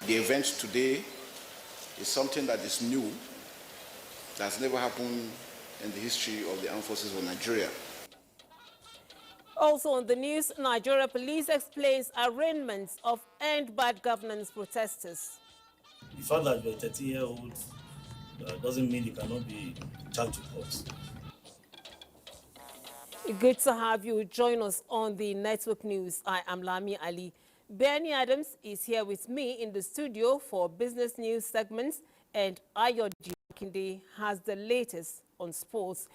The event today is something that is new, that's never happened in the history of the armed forces of Nigeria. Also on the news, Nigeria police explains arraignments of End Bad Governance protesters. The fact that you're a 13-year-old doesn't mean you cannot be charged with court. Good to have you join us on the network news. I am Lami Ali. Bernie Adams is here with me in the studio for business news segments, and Ayodi Kinde has the latest on sports.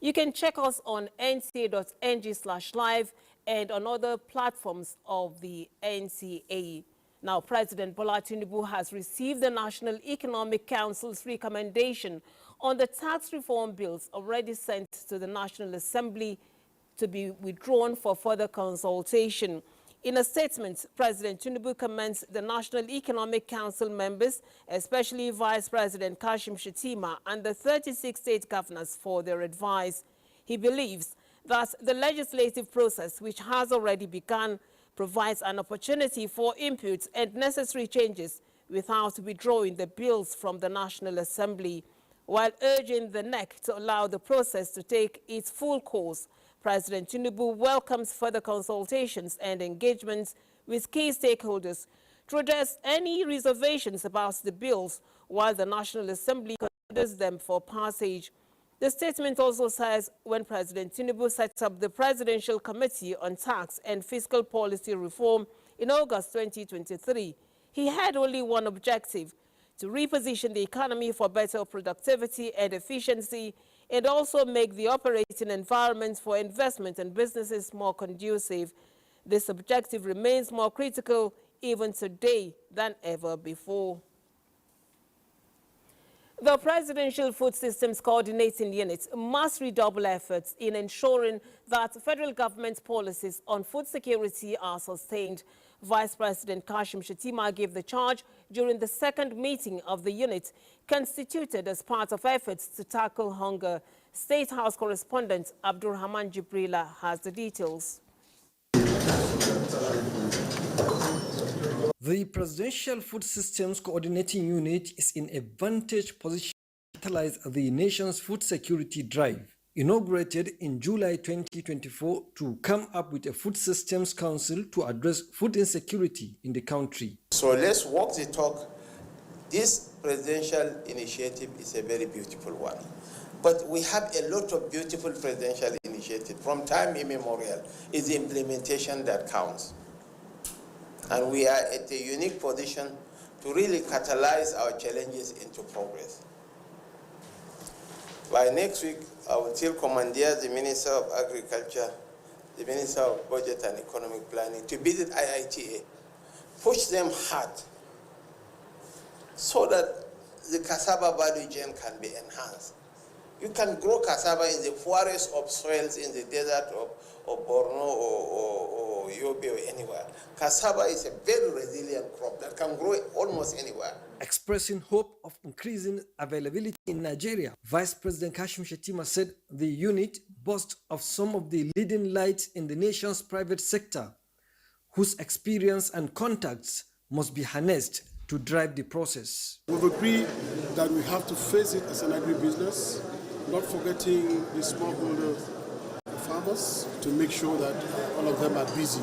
You can check us on nta.ng/live and on other platforms of the NTA. Now, President Bola Tinubu has received the National Economic Council's recommendation on the tax reform bills already sent to the National Assembly to be withdrawn for further consultation. In a statement, President Tinubu commends the National Economic Council members, especially Vice President Kashim Shettima and the 36 state governors for their advice. He believes that the legislative process, which has already begun, provides an opportunity for input and necessary changes without withdrawing the bills from the National Assembly. While urging the NEC to allow the process to take its full course, President Tinubu welcomes further consultations and engagements with key stakeholders to address any reservations about the bills while the National Assembly considers them for passage. The statement also says when President Tinubu set up the Presidential Committee on Tax and Fiscal Policy Reform in August 2023, he had only one objective: to reposition the economy for better productivity and efficiency, and also make the operating environment for investment and businesses more conducive. This objective remains more critical even today than ever before. The Presidential Food Systems Coordinating Unit must redouble efforts in ensuring that federal government policies on food security are sustained. Vice President Kashim Shettima gave the charge during the second meeting of the unit, constituted as part of efforts to tackle hunger. State House correspondent Abdulrahman Jibrila has the details. The Presidential Food Systems Coordinating Unit is in a vantage position to catalyze the nation's food security drive. Inaugurated in July 2024 to come up with a Food Systems Council to address food insecurity in the country. So let's walk the talk. This presidential initiative is a very beautiful one. But we have a lot of beautiful presidential initiatives from time immemorial. It's the implementation that counts. And we are at a unique position to really catalyze our challenges into progress. By next week, I will still commandeer the Minister of Agriculture, the Minister of Budget and Economic Planning to visit IITA, push them hard so that the cassava value chain can be enhanced. You can grow cassava in the poorest of soils in the desert of Borno or Yobe or anywhere. Cassava is a very resilient crop that can grow almost anywhere. Expressing hope of increasing availability in Nigeria, Vice President Kashim Shettima said the unit boasts of some of the leading lights in the nation's private sector, whose experience and contacts must be harnessed to drive the process. We've agreed that we have to face it as an agribusiness, not forgetting the smallholder farmers, to make sure that all of them are busy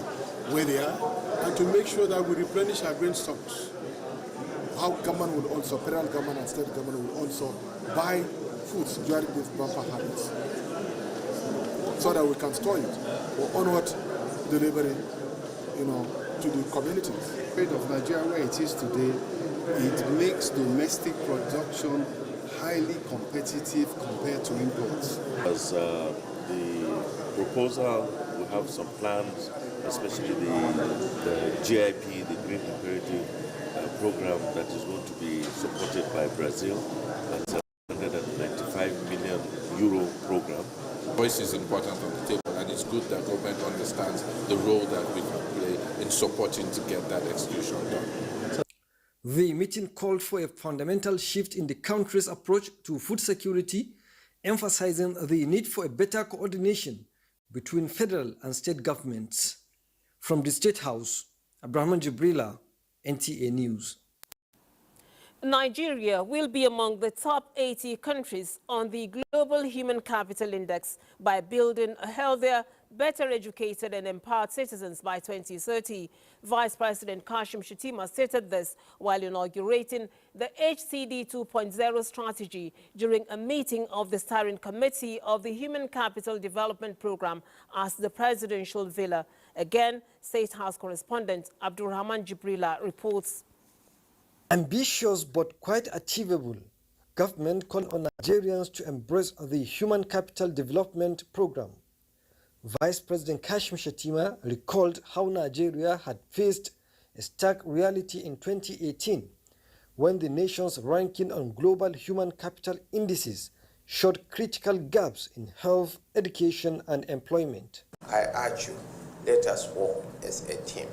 where they are, and to make sure that we replenish our grain stocks. How government will also, federal government and state government will also buy foods during these bumper harvests, so that we can store it for onward delivery, to the communities. The state of Nigeria where it is today, it makes domestic production highly competitive compared to imports. As the proposal, we have some plans, especially the GIP, the Green Imperative program that is going to be supported by Brazil. That's a €195 million program. Voice is important on the table, and it's good that government understands the role that we can play in supporting to get that execution done. The meeting called for a fundamental shift in the country's approach to food security, emphasizing the need for a better coordination between federal and state governments. From the State House, Abdulrahman Jibrila, NTA News. Nigeria will be among the top 80 countries on the Global Human Capital Index by building a healthier, better educated and empowered citizens by 2030. Vice President Kashim Shettima stated this while inaugurating the HCD 2.0 strategy during a meeting of the steering committee of the Human Capital Development Program at the Presidential Villa. Again, State House correspondent Abdulrahman Jibrila reports. Ambitious but quite achievable, government called on Nigerians to embrace the Human Capital Development Program. Vice President Kashim Shettima recalled how Nigeria had faced a stark reality in 2018 when the nation's ranking on global human capital indices showed critical gaps in health, education and employment. I urge you, let us work as a team.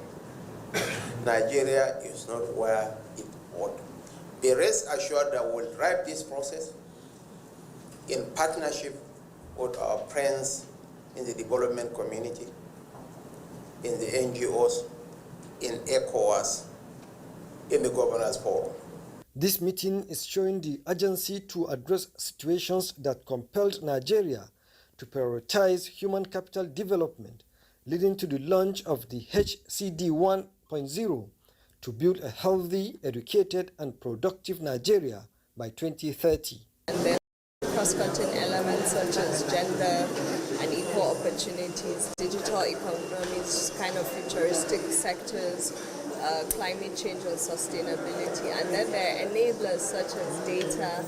Nigeria is not where it ought. Be rest assured that we'll drive this process in partnership with our friends in the development community, in the NGOs, in ECOWAS, in the Governors Forum. This meeting is showing the urgency to address situations that compelled Nigeria to prioritize human capital development, leading to the launch of the HCD 1.0 to build a healthy, educated and productive Nigeria by 2030. And then cross-cutting elements such as gender and equal opportunities, digital economies, kind of futuristic sectors, climate change and sustainability. And then there are enablers such as data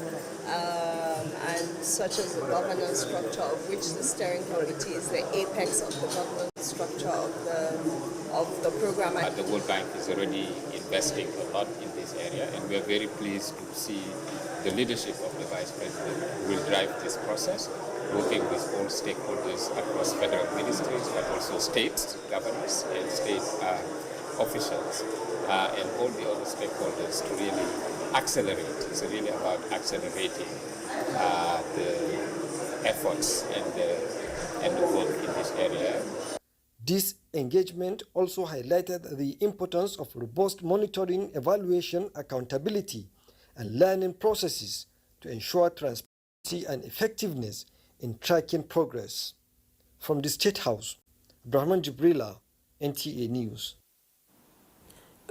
and such as the governance structure, of which the steering committee is the apex of the governance structure of the program. The World Bank is already investing a lot in this area, and we are very pleased to see the leadership of the Vice President who will drive this process, working with all stakeholders across federal ministries, but also state governors and state officials, and all the other stakeholders to really accelerate. It's really about accelerating the efforts and the work in this area. This engagement also highlighted the importance of robust monitoring, evaluation, accountability, and learning processes to ensure transparency and effectiveness in tracking progress. From the State House, Abdulrahman Jibrila, NTA News.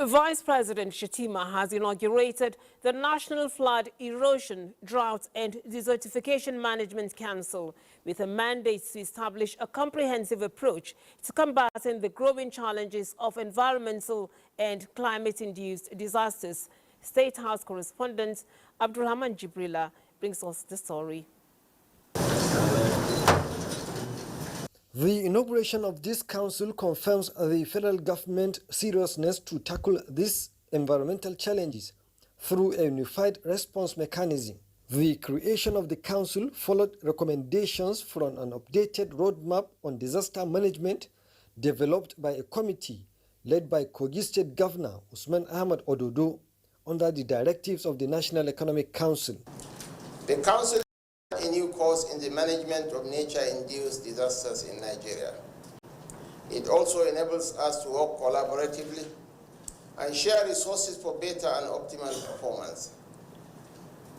Vice President Shettima has inaugurated the National Flood Erosion, Drought and Desertification Management Council with a mandate to establish a comprehensive approach to combating the growing challenges of environmental and climate-induced disasters. State House correspondent Abdulrahman Jibrila brings us the story. The inauguration of this council confirms the federal government's seriousness to tackle these environmental challenges through a unified response mechanism. The creation of the council followed recommendations from an updated roadmap on disaster management developed by a committee led by Kogi State Governor Usman Ahmad Ododo under the directives of the National Economic Council. The council a new course in the management of nature-induced disasters in Nigeria. It also enables us to work collaboratively and share resources for better and optimal performance.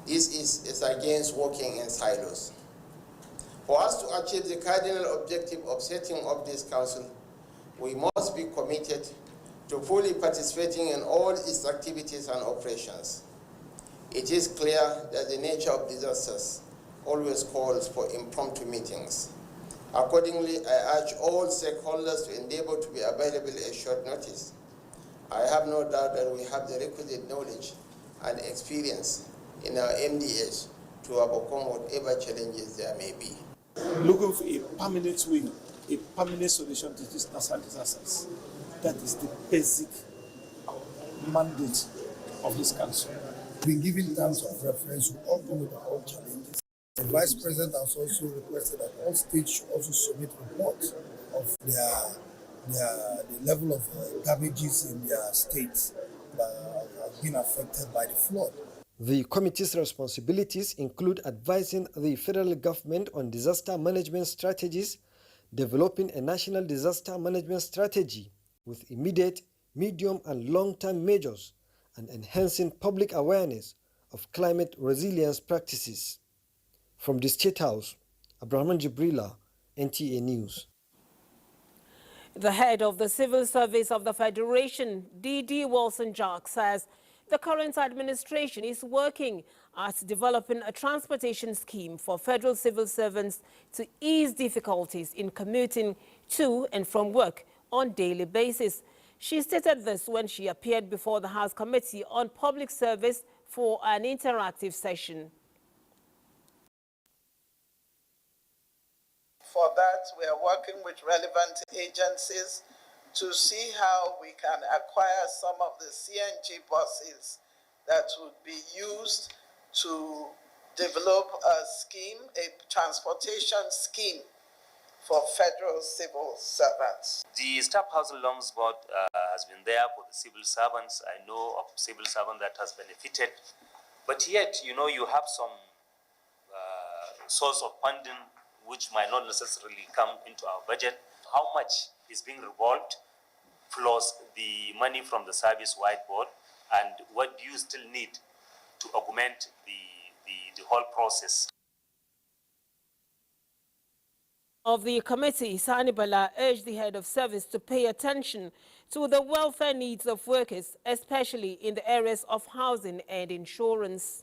This is against working in silos. For us to achieve the cardinal objective of setting up this council, we must be committed to fully participating in all its activities and operations. It is clear that the nature of disasters always calls for impromptu meetings. Accordingly, I urge all stakeholders to endeavor to be available at short notice. I have no doubt that we have the requisite knowledge and experience in our MDS to overcome whatever challenges there may be. Looking for a permanent way, a permanent solution to these natural disasters. That is the basic mandate of this council. Been given terms of reference to all with our own challenges. The Vice President has also requested that all states should also submit reports of the level of damages in their states that have been affected by the flood. The committee's responsibilities include advising the federal government on disaster management strategies, developing a national disaster management strategy with immediate, medium and long-term measures, and enhancing public awareness of climate resilience practices. From the State House, Abraham Jibrila, NTA News. The head of the Civil Service of the Federation, D.D. Wilson-Jack, says the current administration is working at developing a transportation scheme for federal civil servants to ease difficulties in commuting to and from work on a daily basis. She stated this when she appeared before the House Committee on Public Service for an interactive session. For that, we are working with relevant agencies to see how we can acquire some of the CNG buses that would be used to develop a scheme, a transportation scheme for federal civil servants. The Staff Housing Loans Board has been there for the civil servants. I know of civil servant that has benefited, but yet, you know, you have some source of funding which might not necessarily come into our budget. How much is being revolved, plus the money from the service-wide board, and what do you still need to augment the whole process? Of the committee, Sani Bala urged the head of service to pay attention to the welfare needs of workers, especially in the areas of housing and insurance.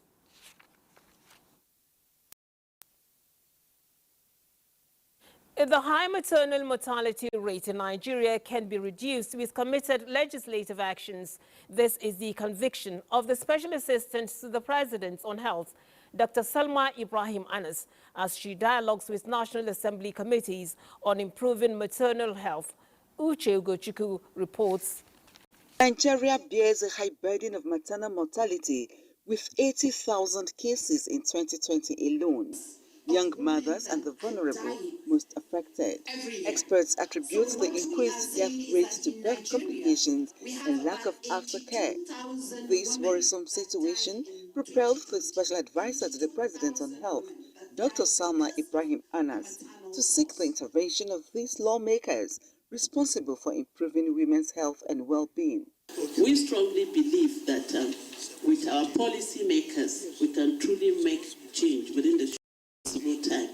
The high maternal mortality rate in Nigeria can be reduced with committed legislative actions. This is the conviction of the Special Assistant to the President on Health, Dr. Salma Ibrahim Anas, as she dialogues with National Assembly committees on improving maternal health. Uche Ugochukwu reports. Nigeria bears a high burden of maternal mortality with 80,000 cases in 2020 alone. Young mothers and the vulnerable most affected. Experts attribute the increased death rate to birth complications and lack of aftercare. This worrisome situation propelled the Special Advisor to the President on Health, Dr. Salma Ibrahim Anas, to seek the intervention of these lawmakers responsible for improving women's health and well-being. We strongly believe that with our policy makers, we can truly make change within the time,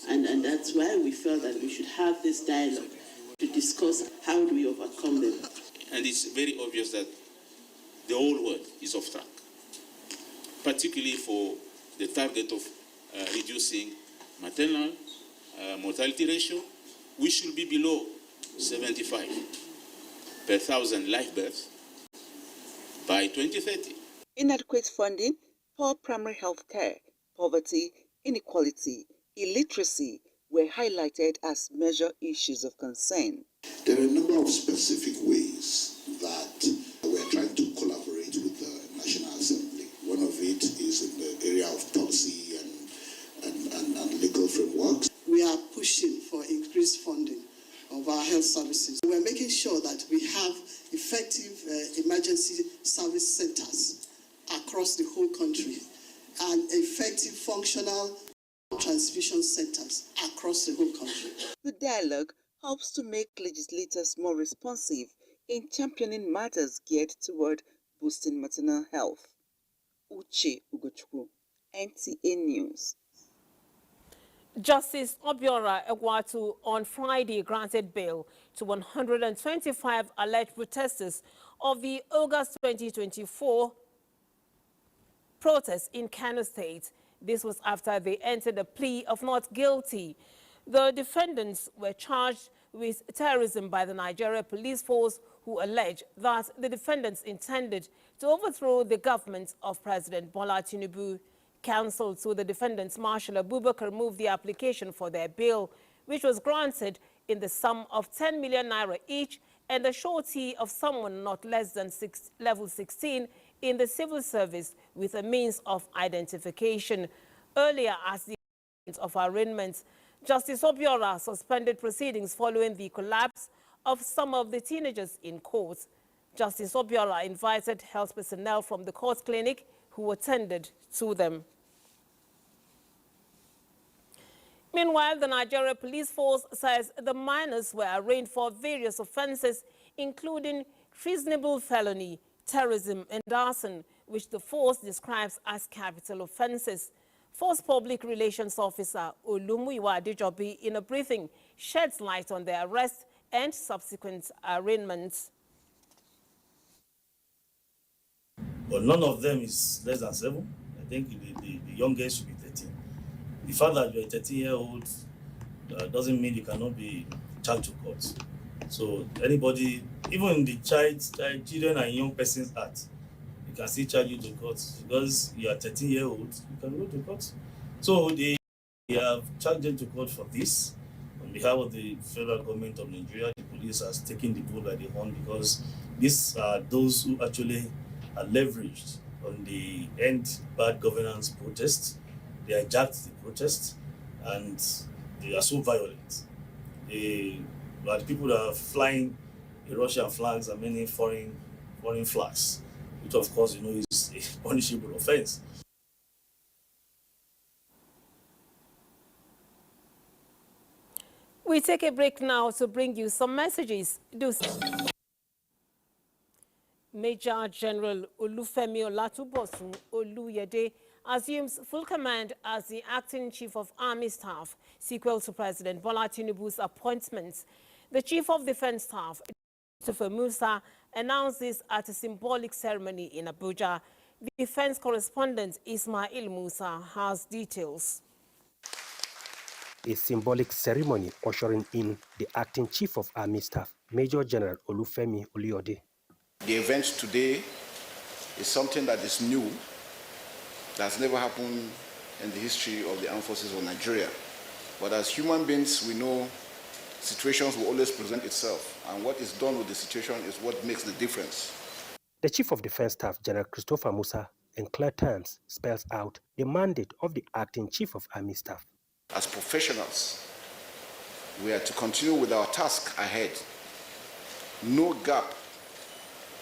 and that's why we felt that we should have this dialogue to discuss how do we overcome them. And it's very obvious that the whole world is off track, particularly for the target of reducing maternal mortality ratio. We should be below 75 per thousand live births by 2030. Inadequate funding, poor primary health care, poverty, inequality, illiteracy were highlighted as major issues of concern. There are a number of specific ways that we're trying to collaborate with the National Assembly. One of it is in the area of policy and legal frameworks. We are pushing for increased funding of our health services. We're making sure that we have effective emergency service centers across the whole country and effective functional transfusion centers across the whole country. The dialogue helps to make legislators more responsive in championing matters geared toward boosting maternal health. Uche Ugochukwu, NTA News. Justice Obiora Egwatu on Friday granted bail to 125 alleged protesters of the August 2024 protests in Kano State. This was after they entered a plea of not guilty. The defendants were charged with terrorism by the Nigeria Police Force, who alleged that the defendants intended to overthrow the government of President Bola Tinubu. Counsel to the defendants, Marshal Abubakar, moved the application for their bail, which was granted in the sum of 10 million naira each and a surety of someone not less than level 16 in the civil service with a means of identification. Earlier, as the of arraignment, Justice Obiora suspended proceedings following the collapse of some of the teenagers in court. Justice Obiora invited health personnel from the court clinic who attended to them. Meanwhile, the Nigeria Police Force says the minors were arraigned for various offenses, including treasonable felony, terrorism and arson, which the force describes as capital offenses. Force Public Relations Officer Olumuyiwa Adejobi, in a briefing, sheds light on their arrest and subsequent arraignments. But none of them is less than 7. I think the youngest should be 13. The fact that you're a 13-year-old doesn't mean you cannot be charged to court. So anybody, even the children and young person's act, you can still charge you to court because you are 13-year-old. You can go to court. So they have charged them to court for this. On behalf of the federal government of Nigeria, the police has taken the bull by the horn because these are those who actually are leveraged on the end bad governance protest. They hijacked the protest and they are so violent. They are the people that are flying the Russian flags and many foreign flags, which of course is a punishable offense. We take a break now to bring you some messages. Major General Olufemi Olatubosun Oluyede assumes full command as the acting Chief of Army Staff, sequel to President Bola Tinubu's appointment. The Chief of Defense Staff, Christopher Musa, announced this at a symbolic ceremony in Abuja. The defense correspondent Ismail Musa has details. A symbolic ceremony ushering in the acting Chief of Army Staff, Major General Olufemi Oluyede. The event today is something that is new, that's never happened in the history of the armed forces of Nigeria. But as human beings, we know situations will always present itself, and what is done with the situation is what makes the difference. The Chief of Defense Staff, General Christopher Musa, in clear terms spells out the mandate of the acting Chief of Army Staff. As professionals, we are to continue with our task ahead. No gap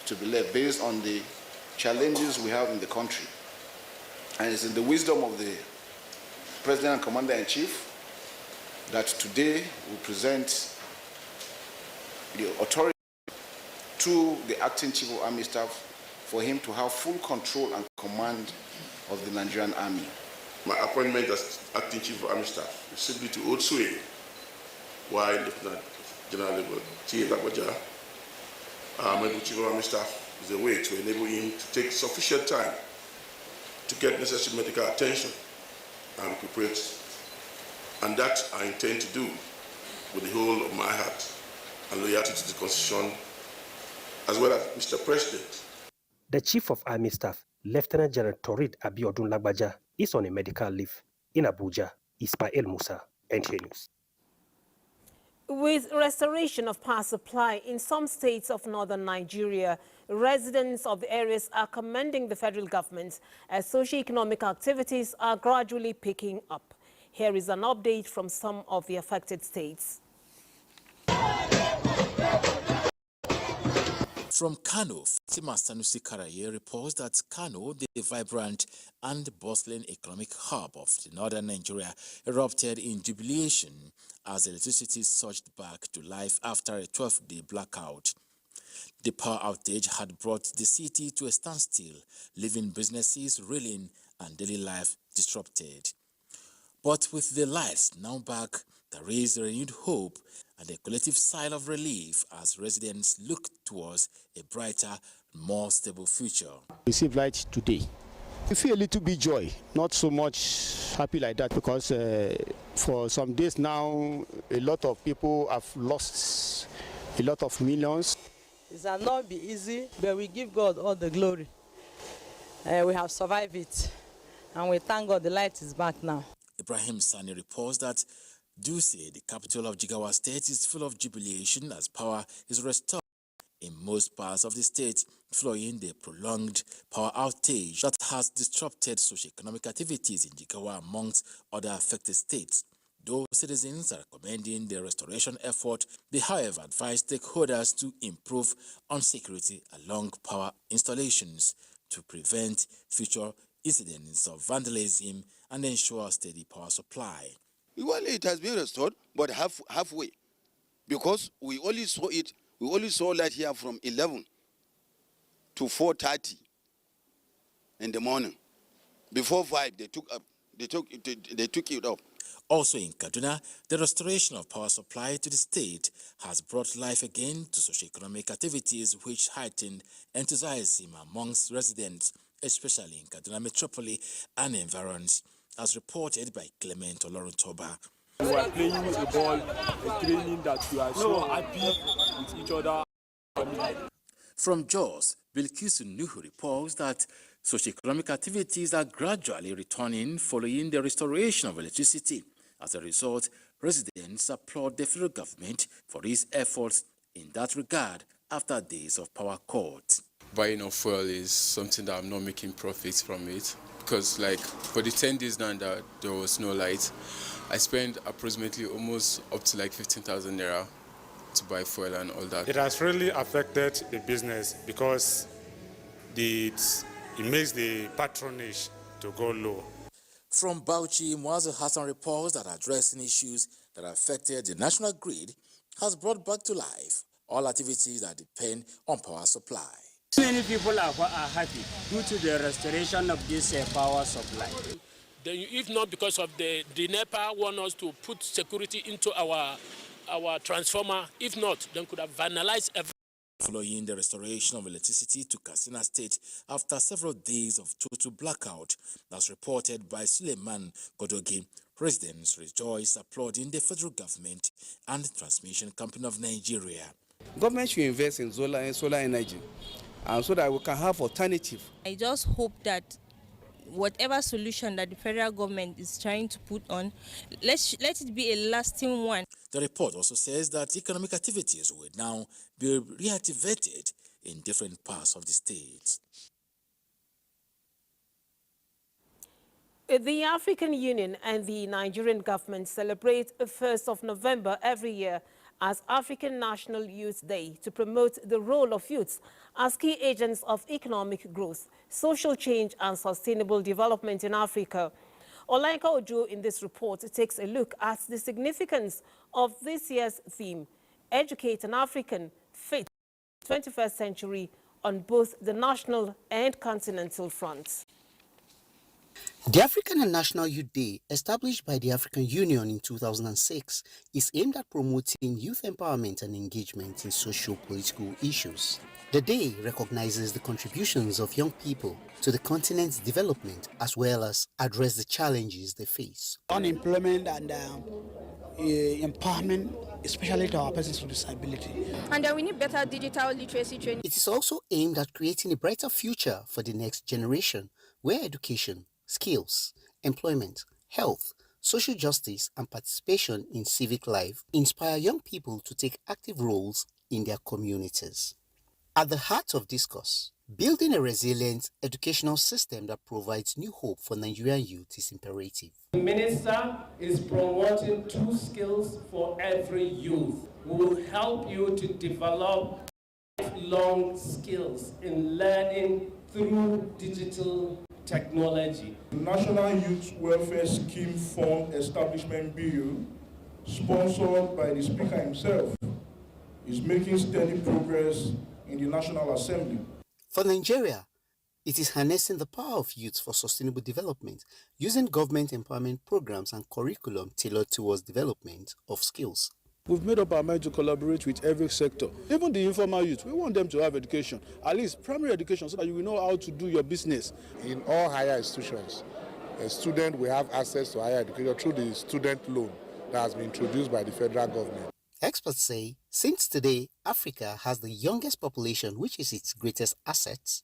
to be left based on the challenges we have in the country. And it's in the wisdom of the President and Commander-in-Chief that today we present the authority to the acting Chief of Army Staff for him to have full control and command of the Nigerian Army. My appointment as acting Chief of Army Staff is simply to hold sway while Lieutenant General T.A. Abuja, our Chief of Army Staff, is a way to enable him to take sufficient time to get necessary medical attention and recuperate. And that I intend to do with the whole of my heart and loyalty to the Constitution, as well as Mr. President. The Chief of Army Staff, Lieutenant General Torid Abiodun Lagbaja, is on a medical leave. In Abuja, Ismail Musa, NTA News. With restoration of power supply in some states of northern Nigeria, residents of the areas are commending the federal government as socio-economic activities are gradually picking up. Here is an update from some of the affected states. From Kano, Fatima Sanusi Karaye reports that Kano, the vibrant and bustling economic hub of the northern Nigeria, erupted in jubilation as electricity surged back to life after a 12-day blackout. The power outage had brought the city to a standstill, leaving businesses reeling and daily life disrupted. But with the lights now back, there is renewed hope and a collective sigh of relief as residents look towards a brighter, more stable future. We received light today. We feel a little bit joy, not so much happy like that, because for some days now, a lot of people have lost a lot of millions. It will not be easy, but we give God all the glory. We have survived it, and we thank God the light is back now. Ibrahim Sani reports that Duse, the capital of Jigawa State, is full of jubilation as power is restored in most parts of the state, following the prolonged power outage that has disrupted socio-economic activities in Jigawa amongst other affected states. Though citizens are commending the restoration effort, they however advise stakeholders to improve on security along power installations to prevent future incidents of vandalism and ensure steady power supply. Well, it has been restored, but halfway, because we only saw light here from 11 to 4:30 in the morning. Before 5, they took it up. Also in Kaduna, the restoration of power supply to the state has brought life again to socio-economic activities, which heightened enthusiasm amongst residents, especially in Kaduna Metropole and environs, as reported by Clement Oloruntoba. We are playing a ball, a training that we are so happy with each other. From Jos, Bilkisu Nuhu reports that socio-economic activities are gradually returning following the restoration of electricity. As a result, residents applaud the federal government for its efforts in that regard after days of power cuts. Buying of fuel is something that I'm not making profits from it, because like for the 10 days now that there was no light, I spent approximately almost up to like 15,000 naira to buy fuel and all that. It has really affected the business because it makes the patronage to go low. From Bauchi, Muazu Hassan reports that addressing issues that affected the national grid has brought back to life all activities that depend on power supply. Many people are happy due to the restoration of this power supply. If not because of the NEPA want us to put security into our transformer, if not, then could have vandalized everything. Following the restoration of electricity to Katsina State after several days of total blackout, as reported by Suleiman Godogi, residents rejoice, applauding the federal government and the Transmission Company of Nigeria. Government should invest in solar energy, and so that we can have alternative. I just hope that whatever solution that the federal government is trying to put on, let it be a lasting one. The report also says that economic activities will now be reactivated in different parts of the state. The African Union and the Nigerian government celebrate the 1st of November every year as African National Youth Day to promote the role of youths as key agents of economic growth, social change and sustainable development in Africa. Olainka Ojo in this report takes a look at the significance of this year's theme, Educate an African Fit 21st Century, on both the national and continental fronts. The African and National Youth Day, established by the African Union in 2006, is aimed at promoting youth empowerment and engagement in socio-political issues. The day recognizes the contributions of young people to the continent's development as well as address the challenges they face. Unemployment and empowerment, especially to our persons with disability. And we need better digital literacy training. It is also aimed at creating a brighter future for the next generation, where education, skills, employment, health, social justice, and participation in civic life inspire young people to take active roles in their communities. At the heart of discourse, building a resilient educational system that provides new hope for Nigerian youth is imperative. The minister is promoting 2 skills for every youth. We will help you to develop lifelong skills in learning through digital technology. The National Youth Welfare Scheme Fund Establishment Bill, sponsored by the Speaker himself, is making steady progress in the National Assembly. For Nigeria, it is harnessing the power of youth for sustainable development, using government empowerment programs and curriculum tailored towards development of skills. We've made up our mind to collaborate with every sector, even the informal youth. We want them to have education, at least primary education, so that you will know how to do your business. In all higher institutions, a student will have access to higher education through the student loan that has been introduced by the federal government. Experts say, since today Africa has the youngest population, which is its greatest asset,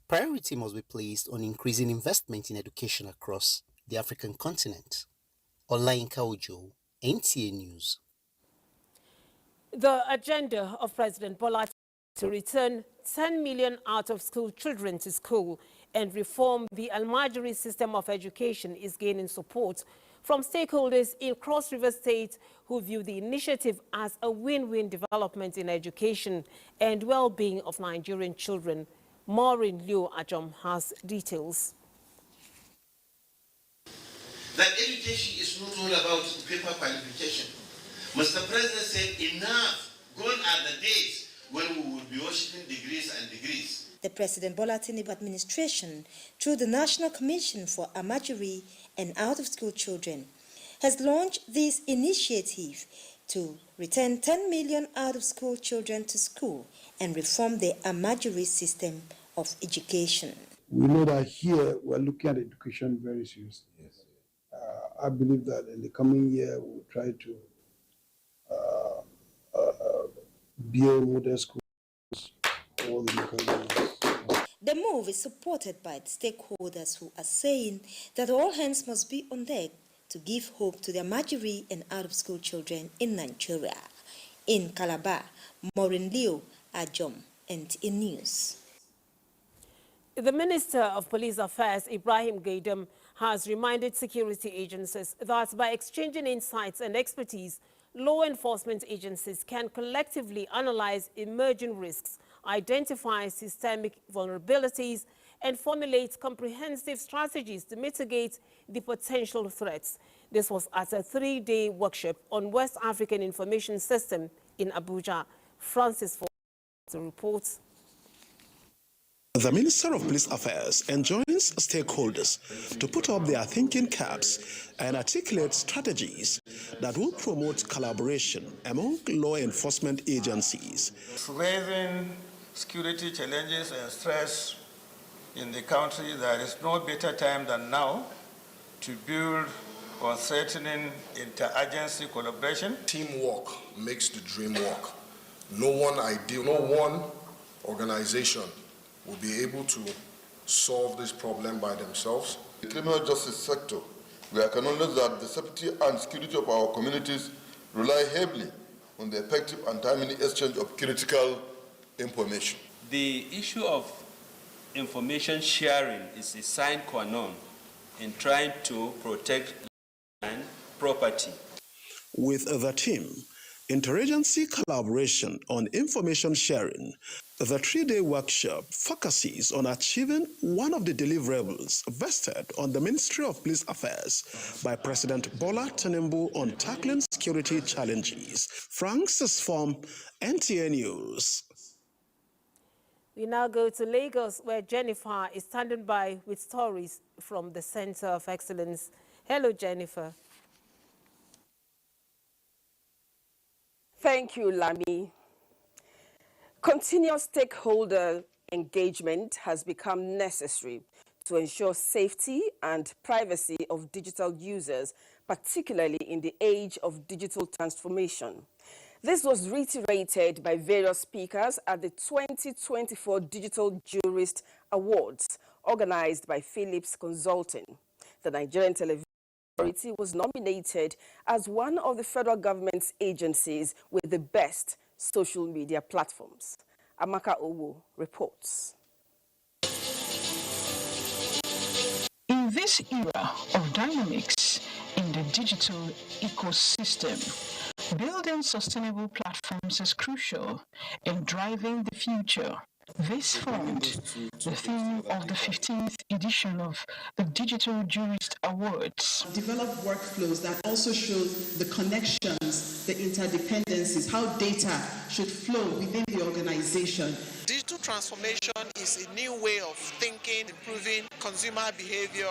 priority must be placed on increasing investment in education across the African continent. Olainka Ojo, NTA News. The agenda of President Bola to return 10 million out-of-school children to school and reform the Almajiri system of education is gaining support from stakeholders in Cross River State who view the initiative as a win-win development in education and well-being of Nigerian children. Maureen Liu Ajom has details. That education is not all about paper qualification. Mr. President said enough, gone are the days when we would be worshiping degrees and degrees. the President Bola Tinubu administration, through the National Commission for Amajiri and Out-of-School Children, has launched this initiative to return 10 million out-of-school children to school and reform the Amajiri system of education. We know that here we're looking at education very seriously. Yes. I believe that in the coming year we'll try to build model schools all the local governments. The move is supported by the stakeholders who are saying that all hands must be on deck to give hope to the Amajiri and out-of-school children in Nigeria. In Calabar, Maureen Leo, Ajom, NTA News. The Minister of Police Affairs, Ibrahim Gaidam, has reminded security agencies that by exchanging insights and expertise, law enforcement agencies can collectively analyze emerging risks, identify systemic vulnerabilities, and formulate comprehensive strategies to mitigate the potential threats. This was at a 3-day workshop on West African Information System in Abuja. Francis Ford reports. The Minister of Police Affairs enjoins stakeholders to put up their thinking caps and articulate strategies that will promote collaboration among law enforcement agencies. Raising security challenges and stress in the country, there is no better time than now to build on strengthening interagency collaboration. Teamwork makes the dream work. No one organization will be able to solve this problem by themselves. The criminal justice sector, we acknowledge that the safety and security of our communities rely heavily on the effective and timely exchange of critical information. The issue of information sharing is a sine qua non in trying to protect and property. With the team, interagency collaboration on information sharing, the 3-day workshop focuses on achieving one of the deliverables vested on the Ministry of Police Affairs by President Bola Tinubu on tackling security challenges. Francis Form, NTA News. We now go to Lagos, where Jennifer is standing by with stories from the Center of Excellence. Hello, Jennifer. Thank you, Lami. Continuous stakeholder engagement has become necessary to ensure safety and privacy of digital users, particularly in the age of digital transformation. This was reiterated by various speakers at the 2024 Digital Jurist Awards, organized by Philips Consulting. The Nigerian Television Authority was nominated as one of the federal government's agencies with the best social media platforms. Amaka Owo reports. In this era of dynamics in the digital ecosystem, building sustainable platforms is crucial in driving the future. This formed the theme of the 15th edition of the Digital Jurist Awards. Develop workflows that also show the connections, the interdependencies, how data should flow within the organization. Digital transformation is a new way of thinking, improving consumer behavior.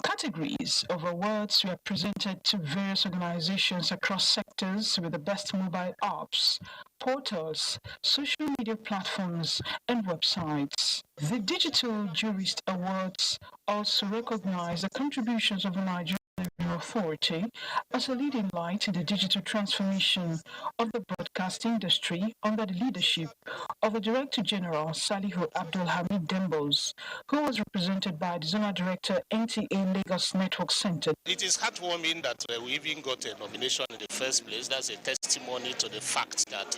Categories of awards were presented to various organizations across sectors with the best mobile apps, portals, social media platforms, and websites. The Digital Jurist Awards also recognize the contributions of the Nigerian Authority as a leading light in the digital transformation of the broadcast industry under the leadership of the Director General Salihu Abdulhamid Dembos, who was represented by the Zonal Director NTA Lagos Network Center. It is heartwarming that we even got a nomination in the first place. That's a testimony to the fact that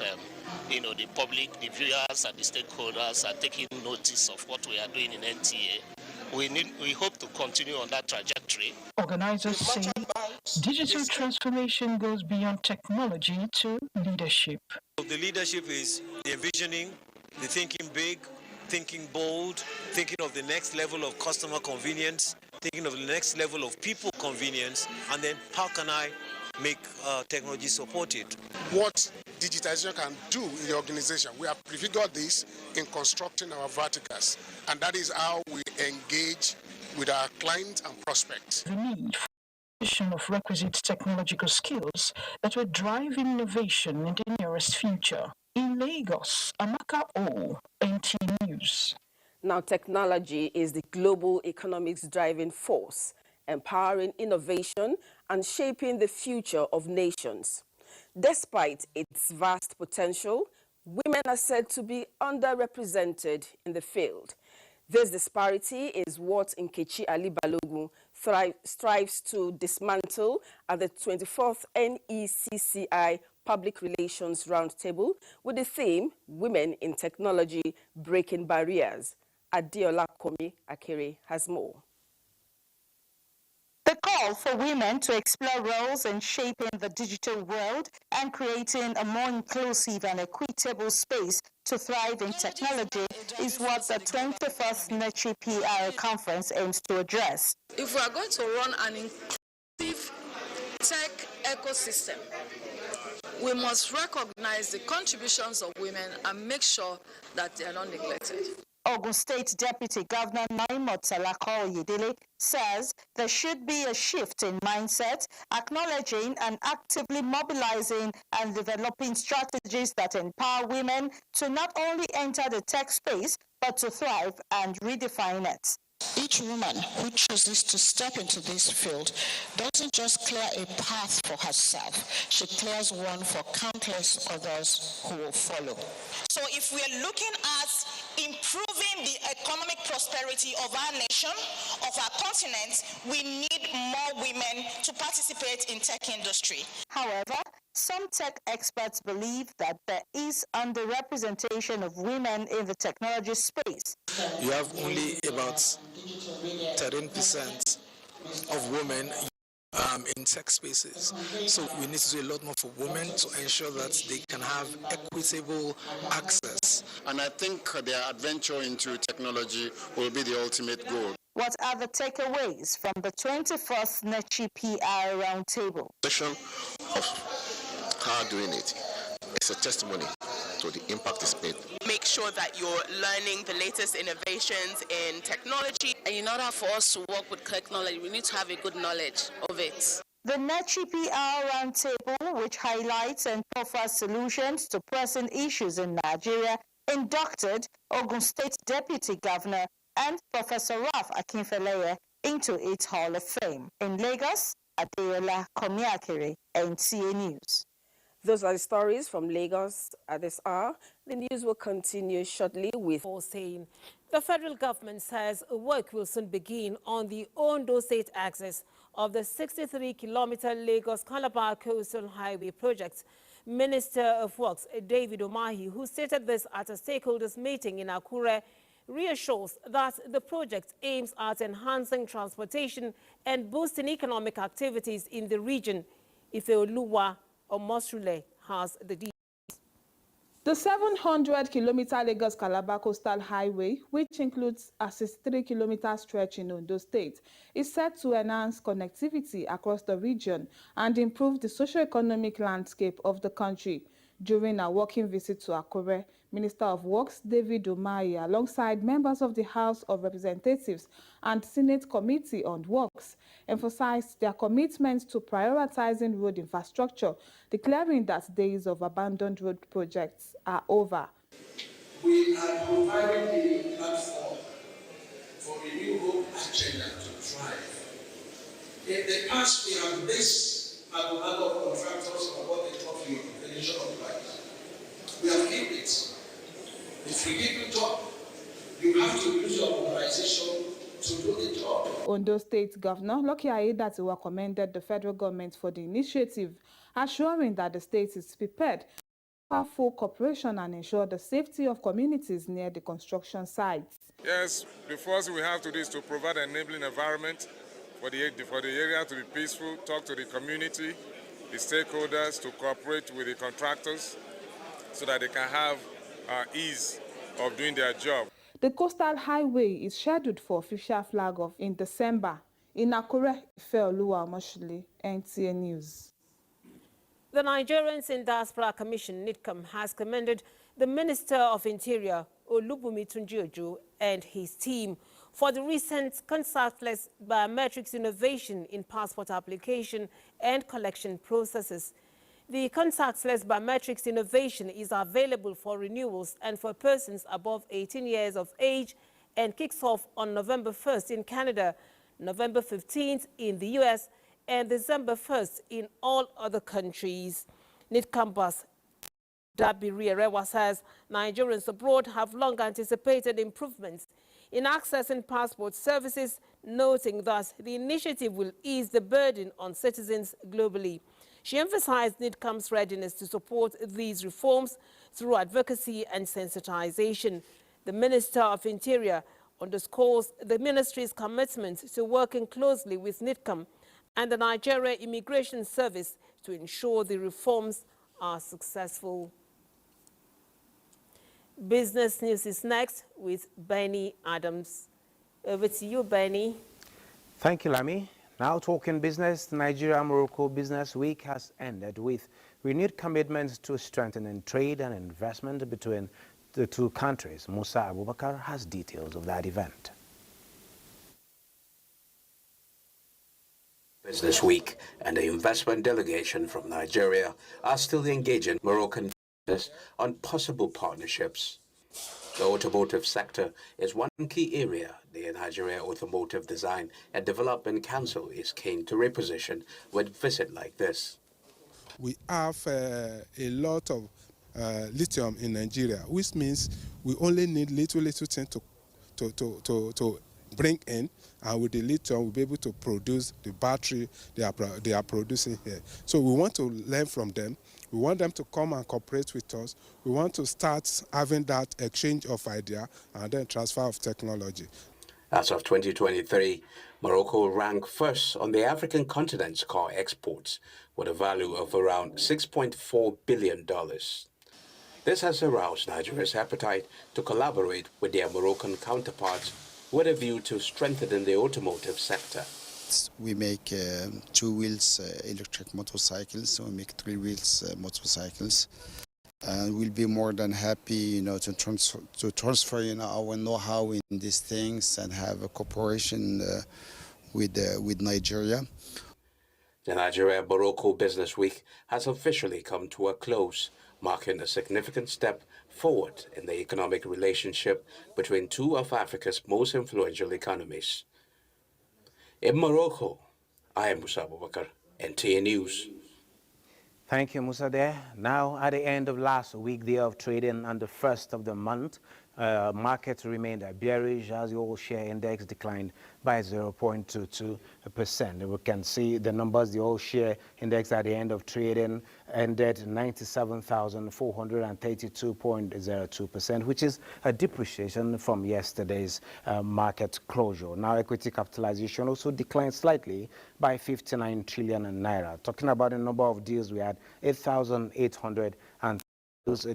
the public, the viewers, and the stakeholders are taking notice of what we are doing in NTA. We hope to continue on that trajectory. Organizers say digital transformation goes beyond technology to leadership. The leadership is the envisioning, the thinking big, thinking bold, thinking of the next level of customer convenience, thinking of the next level of people convenience, and then how can I make technology support it? What digitization can do in the organization. We have prefigured this in constructing our verticals, and that is how we engage with our clients and prospects. The need for of requisite technological skills that will drive innovation in the nearest future. In Lagos, Amaka O, NTA News. Now, technology is the global economic's driving force, empowering innovation and shaping the future of nations. Despite its vast potential, women are said to be underrepresented in the field. This disparity is what Nkechi Ali Balogun strives to dismantle at the 24th NECCI Public Relations Roundtable with the theme, Women in Technology, Breaking Barriers. Adeola Komi Akere has more. The call for women to explore roles in shaping the digital world and creating a more inclusive and equitable space to thrive in technology is what the 21st NECCI PR conference aims to address. If we are going to run an inclusive tech ecosystem, we must recognize the contributions of women and make sure that they are not neglected. Ogun State Deputy Governor Naimot Salako Oyedele says there should be a shift in mindset, acknowledging and actively mobilizing and developing strategies that empower women to not only enter the tech space, but to thrive and redefine it. Each woman who chooses to step into this field doesn't just clear a path for herself, she clears one for countless others who will follow. So if we're looking at improving the economic prosperity of our nation, of our continent, we need more women to participate in tech industry. However, some tech experts believe that there is underrepresentation of women in the technology space. You have only about 13% of women in tech spaces. So we need to do a lot more for women to ensure that they can have equitable access. And I think their adventure into technology will be the ultimate goal. What are the takeaways from the 21st NECCI PR Roundtable? Session of her doing it is a testimony to the impact it's made. Make sure that you're learning the latest innovations in technology. And in order for us to work with technology, we need to have a good knowledge of it. The NECCI PR Roundtable, which highlights and offers solutions to pressing issues in Nigeria, inducted Ogun State Deputy Governor and Professor Ralph Akinfeleye into its Hall of Fame. In Lagos, Adeola Komiakere, NTA News. Those are the stories from Lagos at this hour. The news will continue shortly with... saying the federal government says work will soon begin on the Ondo State axis of the 63-kilometer Lagos-Calabar Coastal Highway project. Minister of Works, David Umahi, who stated this at a stakeholders meeting in Akure, reassures that the project aims at enhancing transportation and boosting economic activities in the region. Ifeoluwa Omosule has the details. The 700-kilometer Lagos-Calabar Coastal Highway, which includes a 63-kilometer stretch in Ondo State, is set to enhance connectivity across the region and improve the socio-economic landscape of the country. During a working visit to Akure, Minister of Works David Umahi, alongside members of the House of Representatives and Senate Committee on Works, emphasized their commitment to prioritizing road infrastructure, declaring that days of abandoned road projects are over. We are providing a platform for a new hope agenda to thrive. In the past, we have based our contractors on what they thought we finish of life. We have lived it. If you give the job, you have to use your mobilization to do the job. Ondo State Governor Lucky Aiyedatiwa commended the federal government for the initiative, assuring that the state is prepared for full cooperation and ensure the safety of communities near the construction sites. Yes, the first thing we have to do is to provide an enabling environment for the area to be peaceful, talk to the community, the stakeholders, to cooperate with the contractors so that they can have ease of doing their job. The coastal highway is scheduled for official flag off in December. In Akure, Ifeoluwa Omosule, NTA News. The Nigerians in Diaspora Commission, NIDCOM, has commended the Minister of Interior, Olubunmi Tunji-Ojo, and his team for the recent contactless biometrics innovation in passport application and collection processes. The contactless biometrics innovation is available for renewals and for persons above 18 years of age and kicks off on November 1st in Canada, November 15th in the U.S., and December 1st in all other countries. NIDCOM boss Dabiri Erewa says Nigerians abroad have long anticipated improvements in accessing passport services, noting that the initiative will ease the burden on citizens globally. She emphasized NIDCOM's readiness to support these reforms through advocacy and sensitization. The Minister of Interior underscores the ministry's commitment to working closely with NIDCOM and the Nigeria Immigration Service to ensure the reforms are successful. Business News is next with Benny Adams. Over to you, Benny. Thank you, Lami. Now talking business, the Nigeria-Morocco Business Week has ended with renewed commitments to strengthening trade and investment between the two countries. Musa Abubakar has details of that event. Business Week and the investment delegation from Nigeria are still engaging Moroccan business on possible partnerships. The automotive sector is one key area the Nigeria Automotive Design and Development Council is keen to reposition with a visit like this. We have a lot of lithium in Nigeria, which means we only need little thing to bring in, and with the lithium we'll be able to produce the battery they are producing here. So we want to learn from them. We want them to come and cooperate with us. We want to start having that exchange of idea and then transfer of technology. As of 2023, Morocco ranked first on the African continent's car exports with a value of around $6.4 billion. This has aroused Nigeria's appetite to collaborate with their Moroccan counterparts with a view to strengthening the automotive sector. We make two wheels electric motorcycles, we make three wheels motorcycles, and we'll be more than happy, to transfer, our know-how in these things and have a cooperation with Nigeria. The Nigeria-Morocco Business Week has officially come to a close, marking a significant step forward in the economic relationship between two of Africa's most influential economies. In Morocco, I am Musa Abubakar, NTA News. Thank you, Musa there. Now, at the end of last week, day of trading on the first of the month, markets remained bearish as the all-share index declined by 0.22%. We can see the numbers. The all-share index at the end of trading ended 97,432.02%, which is a depreciation from yesterday's market closure. Now, equity capitalization also declined slightly by 59 trillion naira. Talking about the number of deals, we had 8,800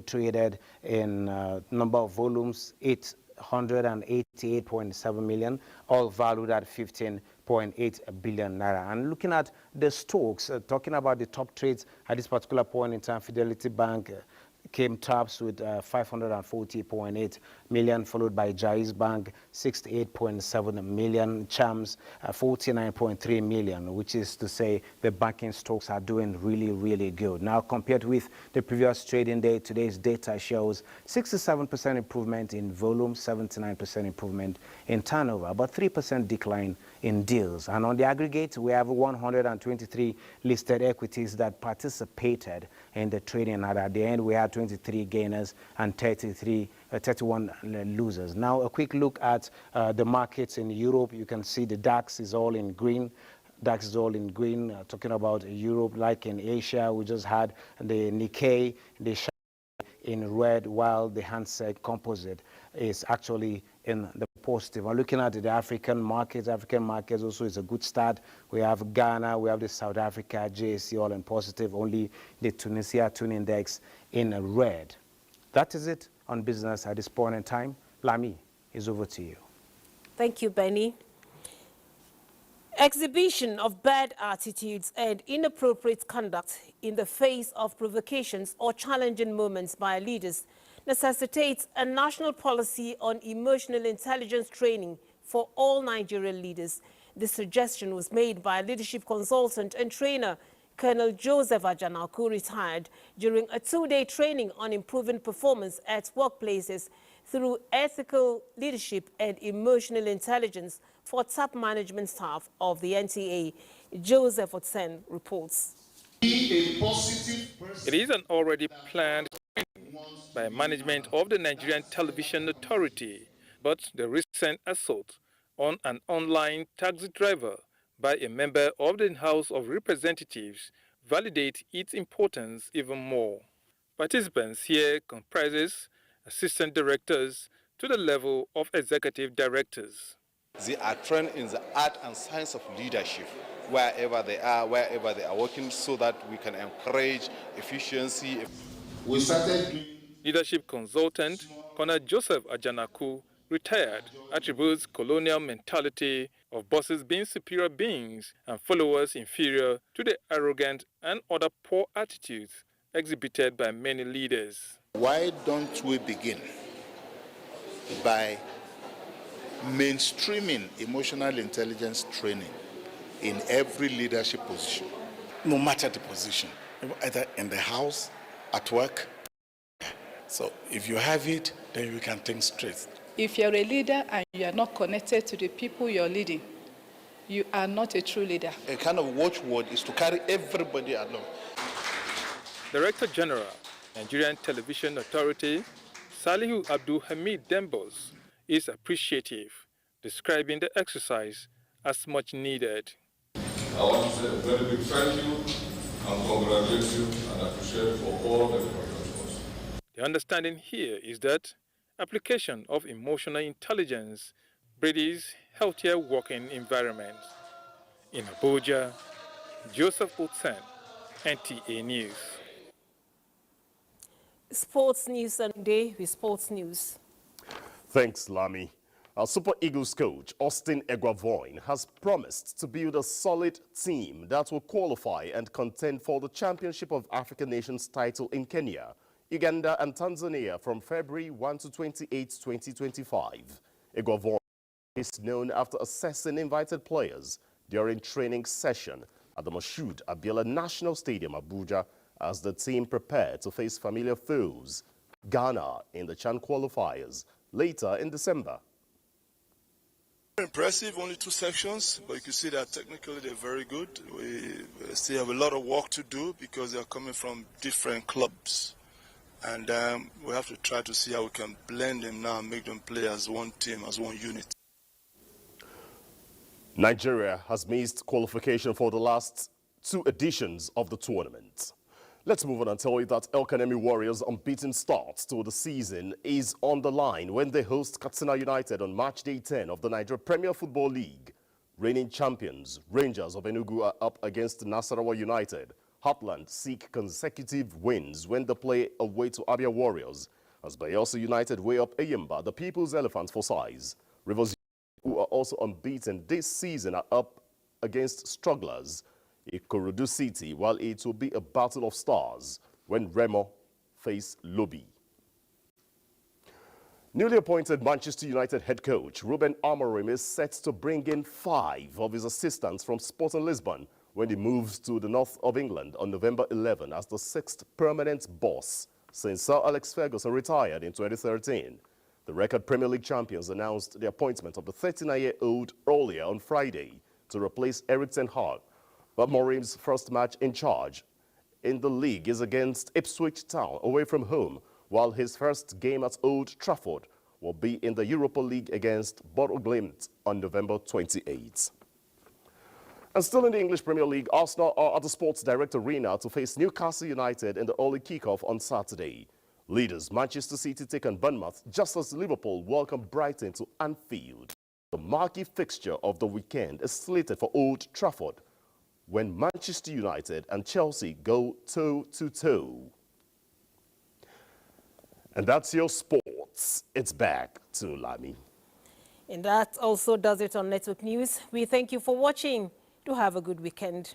traded in number of volumes 888.7 million, all valued at 15.8 billion naira. And looking at the stocks, talking about the top trades at this particular point in time, Fidelity Bank came tops with 540.8 million, followed by Jais Bank 68.7 million, Chams 49.3 million, which is to say the banking stocks are doing really good. Now, compared with the previous trading day, today's data shows 67% improvement in volume, 79% improvement in turnover, but 3% decline in deals. And on the aggregate, we have 123 listed equities that participated in the trading. And at the end, we had 23 gainers and 31 losers. Now, a quick look at the markets in Europe. You can see the DAX is all in green. DAX is all in green. Talking about Europe, like in Asia, we just had the Nikkei, the in red, while the Hang Composite is actually in the positive. And looking at the African markets also is a good start. We have Ghana, we have the South Africa, JSC all in positive, only the Tunisia Tune Index in red. That is it on business at this point in time. Lami, is over to you. Thank you, Benny. Exhibition of bad attitudes and inappropriate conduct in the face of provocations or challenging moments by leaders necessitates a national policy on emotional intelligence training for all Nigerian leaders. This suggestion was made by leadership consultant and trainer Colonel Joseph Ajanaku, retired, during a two-day training on improving performance at workplaces through ethical leadership and emotional intelligence for top management staff of the NTA. Joseph Otsen reports. It is an already planned training by management of the Nigerian Television Authority, but the recent assault on an online taxi driver by a member of the House of Representatives validates its importance even more. Participants here comprises assistant directors to the level of executive directors. They are trained in the art and science of leadership wherever they are working, so that we can encourage efficiency. We started leadership consultant Colonel Joseph Ajanaku, retired, attributes colonial mentality of bosses being superior beings and followers inferior to the arrogant and other poor attitudes exhibited by many leaders. Why don't we begin by mainstreaming emotional intelligence training in every leadership position? No matter the position, either in the house, at work. So if you have it, then you can think straight. If you're a leader and you are not connected to the people you're leading, you are not a true leader. A kind of watchword is to carry everybody along. Director General, Nigerian Television Authority, Salihu Abdul Hamid Dembos, is appreciative, describing the exercise as much needed. I want to say a very big thank you and congratulate you and appreciate for all the efforts. The understanding here is that application of emotional intelligence breeds healthier working environments. In Abuja, Joseph Otsen, NTA News. Sports News Sunday with Sports News. Thanks, Lami. Our Super Eagles coach, Austin Eguavoin, has promised to build a solid team that will qualify and contend for the Championship of African Nations title in Kenya, Uganda and Tanzania from February 1 to 28, 2025. Eguavoin is known after assessing invited players during training session at the Moshood Abiola National Stadium, Abuja, as the team prepared to face familiar foes, Ghana, in the CHAN qualifiers later in December. Impressive, only 2 sections, but you can see that technically they're very good. We still have a lot of work to do because they're coming from different clubs. And we have to try to see how we can blend them now and make them play as one team, as one unit. Nigeria has missed qualification for the last 2 editions of the tournament. Let's move on and tell you that El Kanemi Warriors' unbeaten start to the season is on the line when they host Katsina United on March Day 10 of the Nigeria Premier Football League. Reigning champions, Rangers of Enugu, are up against Nasarawa United. Heartland seek consecutive wins when they play away to Abia Warriors, as Bayelsa United weigh up Eyimba, the People's Elephants, for size. Rivers, who are also unbeaten this season, are up against strugglers Ikorodu City, while it will be a battle of stars when Remo face Lobi. Newly appointed Manchester United head coach Ruben Amorim is set to bring in 5 of his assistants from Sporting Lisbon when he moves to the north of England on November 11 as the 6th permanent boss since Sir Alex Ferguson retired in 2013. The record Premier League champions announced the appointment of the 39-year-old earlier on Friday to replace Erik ten Hag. But Amorim's first match in charge in the league is against Ipswich Town away from home, while his first game at Old Trafford will be in the Europa League against Bodo Glimt on November 28. And still in the English Premier League, Arsenal are at the Sports Direct Arena to face Newcastle United in the early kickoff on Saturday. Leaders Manchester City take on Bournemouth just as Liverpool welcome Brighton to Anfield. The marquee fixture of the weekend is slated for Old Trafford, when Manchester United and Chelsea go toe-to-toe. And that's your sports. It's back to Lami. And that also does it on Network News. We thank you for watching. Do have a good weekend.